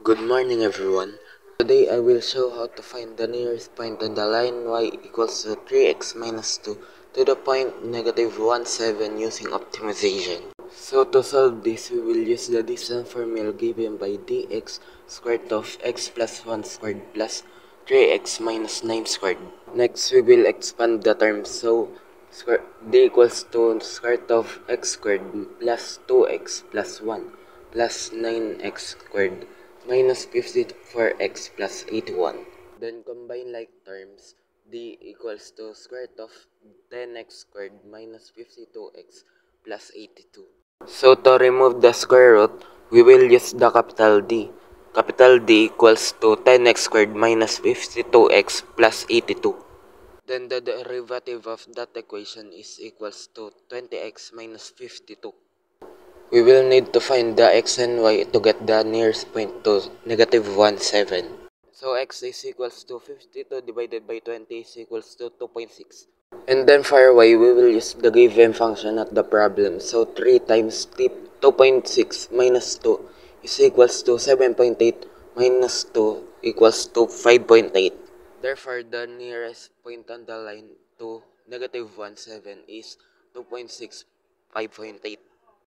Good morning everyone. Today I will show how to find the nearest point on the line y equals to 3x minus 2 to the point negative 1, 7 using optimization. So to solve this, we will use the distance formula given by dx squared of x plus 1 squared plus 3x minus 9 squared. Next, we will expand the term. So d equals to square root of x squared plus 2x plus 1 plus 9x squared minus 54x plus 81. Then combine like terms, d equals to square root of 10x squared minus 52x plus 82. So to remove the square root, we will use the capital D. Capital D equals to 10x squared minus 52x plus 82. Then the derivative of that equation is equals to 20x minus 52. We will need to find the x and y to get the nearest point to negative 1, 7. So x is equals to 52 divided by 20 is equals to 2.6. And then for y, we will use the given function at the problem. So 3 times 2.6 minus 2 is equals to 7.8 minus 2 equals to 5.8. Therefore, the nearest point on the line to negative 1, 7 is 2.6, 5.8.